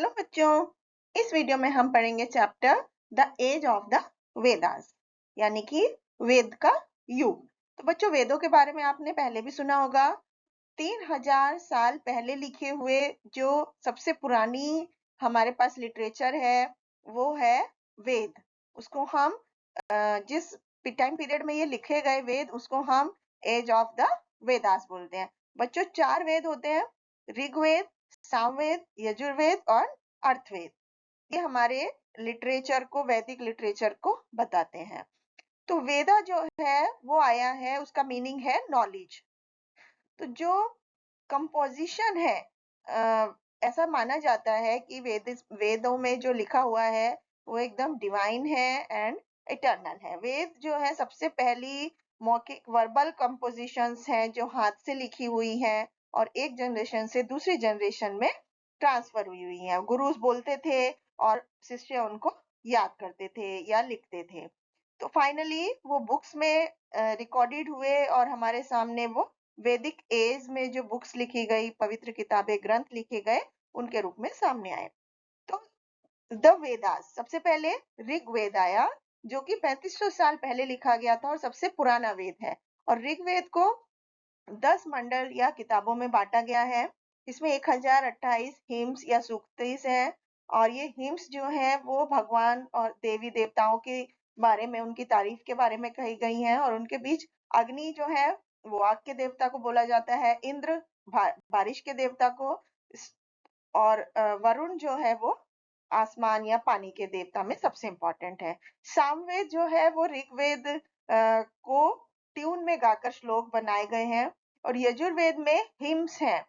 Hello बच्चों, इस video में हम पढ़ेंगे chapter the age of the Vedas, यानी कि वेद का युग। तो बच्चों, वेदों के बारे में आपने पहले भी सुना होगा। 3000 साल पहले लिखे हुए जो सबसे पुरानी हमारे पास लिटरेचर है वो है वेद। उसको हम जिस टाइम पीरियड में ये लिखे गए वेद, उसको हम एज ऑफ द वेदास बोलते हैं। बच्चों, 4 वेद होते हैं: ऋग्वेद, सामवेद, यजुर्वेद और अर्थवेद। ये हमारे लिटरेचर को, वैदिक लिटरेचर को बताते हैं। तो वेदा जो है वो आया है, उसका मीनिंग है नॉलेज। तो जो कंपोजिशन है, ऐसा माना जाता है कि वेदों में जो लिखा हुआ है वो एकदम डिवाइन है एंड इटर्नल है। वेद जो है सबसे पहली मौखिक वर्बल कंपोजिशंस हैं जो हाथ से लिखी हुई हैं और एक जनरेशन से दूसरी जनरेशन में ट्रांसफर हुई हैं। गुरुज बोलते थे और शिष्य उनको याद करते थे या लिखते थे। तो फाइनली वो बुक्स में रिकॉर्डेड हुए और हमारे सामने वो वैदिक एज में जो बुक्स लिखी गई, पवित्र किताबें, ग्रंथ लिखे गए, उनके रूप में सामने आए। तो द वेदास, सबसे पहले ऋग्वेद आया जो कि 3500 साल पहले लिखा गया था और सबसे पुराना वेद है। और ऋग्वेद को 10 मंडल या किताबों में बांटा गया है। इसमें 1028 हिम्स या सूक्तिस हैं और ये हिम्स जो है वो भगवान और देवी देवताओं के बारे में, उनकी तारीफ के बारे में कही गई हैं। और उनके बीच अग्नि जो है वो आग के देवता को बोला जाता है, इंद्र बारिश के देवता को, और वरुण जो है वो आसमान या पानी के देवता में सबसे इंपॉर्टेंट है। सामवेद जो है वो ऋग्वेद को ट्यून में गाकर श्लोक बनाए गए हैं। और यजुर्वेद में हिम्स हैं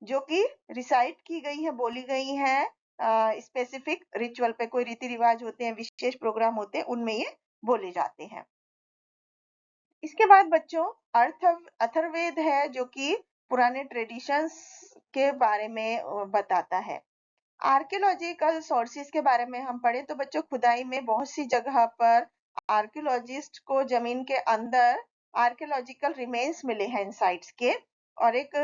जो कि रिसाइट की गई है, बोली गई हैं। स्पेसिफिक रिचुअल पे, कोई रीति रिवाज होते हैं, विशेष प्रोग्राम होते हैं, उनमें ये बोले जाते हैं। इसके बाद बच्चों अथर्ववेद है जो कि पुराने ट्रेडिशंस के बारे में बताता है। आर्कियोलॉजिकल सोर्सेज के बारे में हम पढ़े तो बच्चों, खुदाई में बहुत सी जगह पर आर्कियोलॉजिस्ट को जमीन के अंदर आर्कियोलॉजिकल रिमेन्स मिले हैं इन साइट्स के। और एक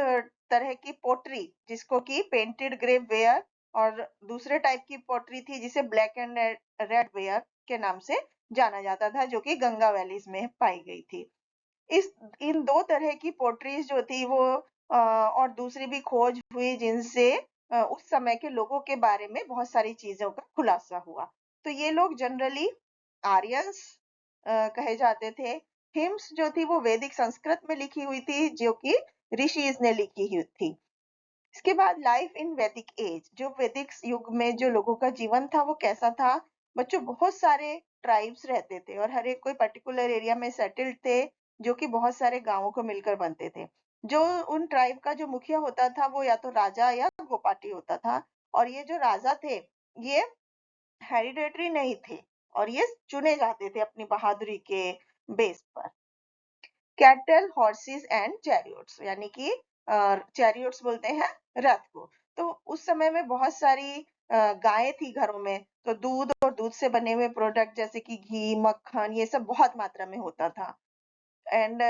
तरह की पोटरी जिसको कि पेंटेड ग्रेव वेयर, और दूसरे टाइप की पोटरी थी जिसे ब्लैक एंड रेड वेयर के नाम से जाना जाता था, जो कि गंगा वैलीज में पाई गई थी। इन 2 तरह की पोटरीज जो थी वो और दूसरी भी खोज हुई जिनसे उस समय के लोगों के बारे में बहुत सारी चीजों का खुलासा हुआ। तो ये लोग जनरली आर्यंस कहे जाते थे। हिम्स जो थी वो वैदिक संस्कृत में लिखी हुई थी जो कि ऋषिज ने लिखी हुई थी। इसके बाद लाइफ इन वैदिक एज, जो वैदिक युग में जो लोगों का जीवन था वो कैसा था। बच्चों, बहुत सारे ट्राइब्स रहते थे और हर एक कोई पर्टिकुलर एरिया में सेटल्ड थे, जो कि बहुत सारे गांवों को मिलकर बनते थे। जो उन ट्राइब का जो मुखिया होता था वो या तो राजा या गोपाटी होता था। और ये जो राजा थे ये हेरिडेटरी नहीं थे और ये चुने जाते थे अपनी बहादुरी के बेस पर। कैटल, हॉर्सेस एंड चैरियोट्स, यानी कि चैरियोट्स बोलते हैं रथ को। तो उस समय में बहुत सारी गायें थी घरों में, तो दूध और दूध से बने हुए प्रोडक्ट जैसे कि घी, मक्खन, ये सब बहुत मात्रा में होता था। एंड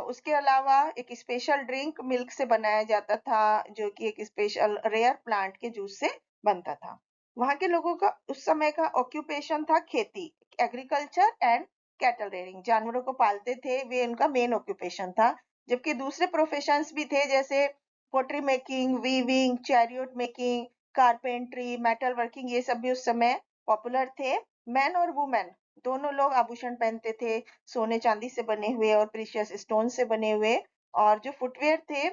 उसके अलावा एक स्पेशल ड्रिंक मिल्क से बनाया जाता था जो कि एक स्पेशल रेयर प्लांट के जूस से बनता था। वहां के लोगों का उस समय का ऑक्यूपेशन था खेती, एग्रीकल्चर एंड कैटल रेयरिंग। जानवरों को पालते थे, वे उनका मेन ऑक्यूपेशन था। जबकि दूसरे प्रोफेशंस भी थे जैसे pottery making, weaving, chariot making, carpentry, metal working, ये सब भी उस समय पॉपुलर थे। मैन और वुमेन दोनों लोग आभूषण पहनते थे, सोने चांदी से बने हुए और प्रीशियस स्टोन से बने हुए। और जो फुटवेयर थे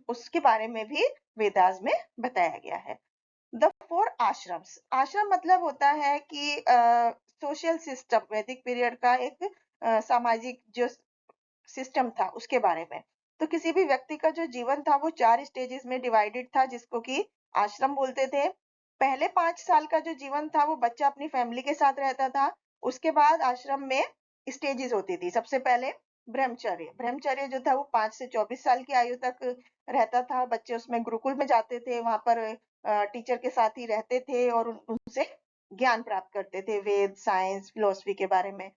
उसके बारे में भी वेदास में बताया गया है। द 4 आश्रम्स, आश्रम मतलब होता है कि सोशल सिस्टम, वैदिक पीरियड का एक सामाजिक जो सिस्टम था उसके बारे में। तो किसी भी व्यक्ति का जो जीवन था वो 4 स्टेजेस में डिवाइडेड था जिसको कि आश्रम बोलते थे। पहले 5 साल का जो जीवन था वो बच्चा अपनी फैमिली के साथ रहता था। उसके बाद आश्रम में स्टेजेस होती थी। सबसे पहले ब्रह्मचर्य, ब्रह्मचर्य जो था वो 5 से 24 साल की आयु तक रहता था। बच्चे उसमें गुरुकुल में जाते थे, वहां पर टीचर के साथ ही रहते थे और उनसे ज्ञान प्राप्त करते थे, वेद, साइंस, फिलोसफी के बारे में।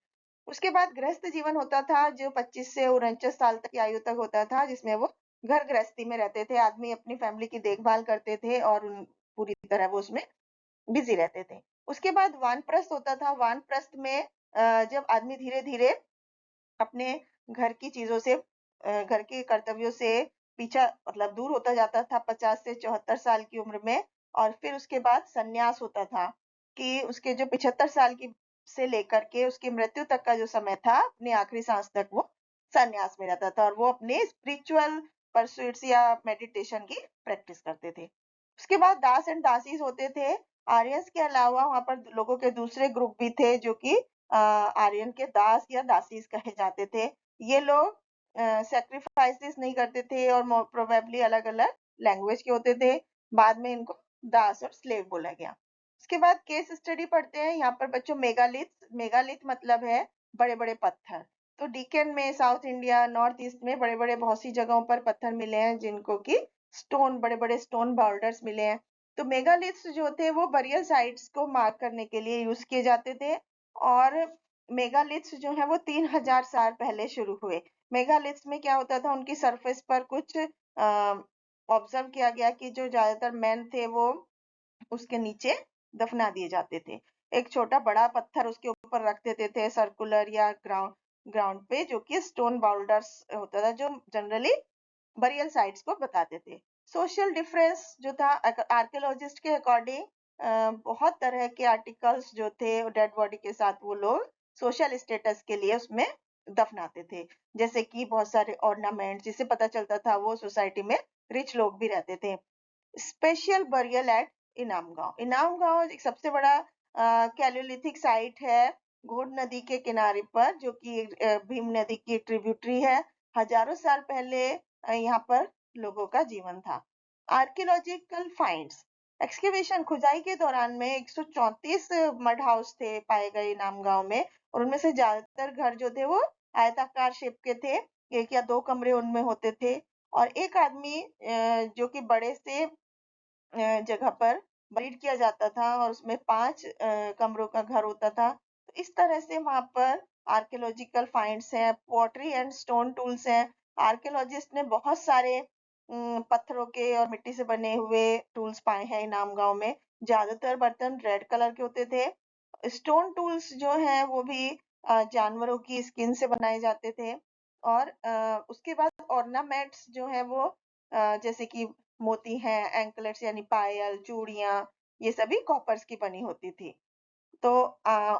उसके बाद गृहस्थ जीवन होता था जो 25 से 49 साल तक की आयु तक होता था, जिसमें वो घर गृहस्थी में रहते थे। आदमी अपनी फैमिली की देखभाल करते थे और पूरी तरह वो उसमें बिजी रहते थे। उसके बाद वानप्रस्थ होता था। वानप्रस्थ में जब आदमी धीरे धीरे अपने घर की चीजों से घर के कर्तव्यों से पीछा मतलब दूर होता जाता था 50 से 74 साल की उम्र में, और फिर उसके बाद सन्यास होता था कि उसके जो 75 साल की से लेकर के उसकी मृत्यु तक का जो समय था, अपनी आखिरी सांस तक वो सन्यास में रहता था और वो अपने स्पिरिचुअल परस्यूट्स या मेडिटेशन की प्रैक्टिस करते थे। उसके बाद दास एंड दासीज होते थे। आर्यंस के अलावा वहां पर लोगों के दूसरे ग्रुप भी थे जो कि आर्यन के दास या दासीज कहे जाते थे। ये लोग सैक्रिफाइसेस नहीं करते थे और प्रोबेबली अलग अलग लैंग्वेज के होते थे। बाद में इनको दास और स्लेव बोला गया। उसके बाद केस स्टडी पढ़ते हैं। यहाँ पर बच्चों मेगालिथ, मेगालिथ मतलब है बड़े बड़े पत्थर। तो डीकेन में, साउथ इंडिया, नॉर्थ ईस्ट में बड़े बड़े बहुत सी जगहों पर पत्थर मिले हैं जिनको कि स्टोन, बड़े बड़े स्टोन बाउल्डर्स मिले हैं। तो मेगालिथ्स जो थे वो बरियल साइट्स को मार्क करने के लिए यूज किए जाते थे, और मेगालिथ्स जो है वो 3000 साल पहले शुरू हुए। मेगालिथ्स में क्या होता था, उनकी सरफेस पर कुछ ऑब्जर्व किया गया कि जो ज्यादातर मैन थे वो उसके नीचे दफना दिए जाते थे। एक छोटा बड़ा पत्थर उसके ऊपर रख देते थे सर्कुलर या ग्राउंड ग्राउंड पे, जो कि स्टोन बाउल्डर्स होता था जो जनरली बरियल साइट्स को बताते थे। सोशल डिफरेंस जो था आर्कियोलॉजिस्ट के अकॉर्डिंग बहुत तरह के आर्टिकल्स जो थे डेड बॉडी के साथ वो लोग सोशल स्टेटस के लिए उसमें दफनाते थे। जैसे कि बहुत सारे ऑर्नामेंट, जिससे पता चलता था वो सोसाइटी में रिच लोग भी रहते थे। स्पेशल बरियल एट इनाम गांव। इनाम गांव एक सबसे बड़ा कैलोलिथिक साइट है घोड नदी के किनारे पर, जो कि भीम नदी की ट्रिब्यूटरी है। हजारों साल पहले यहाँ पर लोगों का जीवन था। आर्कियोलॉजिकल फाइंड्स, एक्सकेवेशन खुदाई के दौरान में 134 मड हाउस थे पाए गए इनाम गांव में, और उनमें से ज्यादातर घर जो थे वो आयताकार शेप के थे। एक या दो कमरे उनमें होते थे, और एक आदमी जो कि बड़े से जगह पर बरीड किया जाता था और उसमें 5 कमरों का घर होता था। तो इस तरह से वहां पर आर्कियोलॉजिकल फाइंड्स हैं, पॉटरी एंड स्टोन टूल्स हैं। आर्कियोलॉजिस्ट ने बहुत सारे पत्थरों के और मिट्टी से बने हुए टूल्स पाए हैं इनाम गांव में। ज्यादातर बर्तन रेड कलर के होते थे। स्टोन टूल्स जो हैं वो भी जानवरों की स्किन से बनाए जाते थे। और उसके बाद ऑर्नामेंट्स जो है वो जैसे कि मोती हैं, एंकलेट्स यानी पायल, चूड़ियां, ये सभी कॉपर्स की बनी होती थी। तो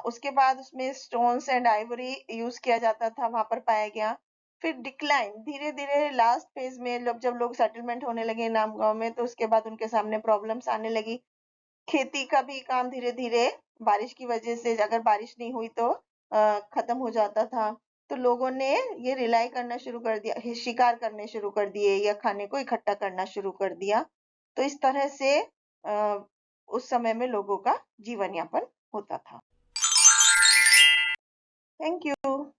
उसके बाद उसमें स्टोन्स एंड आइवरी यूज किया जाता था, वहां पर पाया गया। फिर डिक्लाइन, धीरे धीरे लास्ट फेज में जब लोग सेटलमेंट होने लगे नाम गांव में, तो उसके बाद उनके सामने प्रॉब्लम्स आने लगी। खेती का भी काम धीरे धीरे बारिश की वजह से, अगर बारिश नहीं हुई तो खत्म हो जाता था। तो लोगों ने ये रिलाई करना शुरू कर दिया, शिकार करने शुरू कर दिए या खाने को इकट्ठा करना शुरू कर दिया। तो इस तरह से उस समय में लोगों का जीवन यापन होता था। Thank you.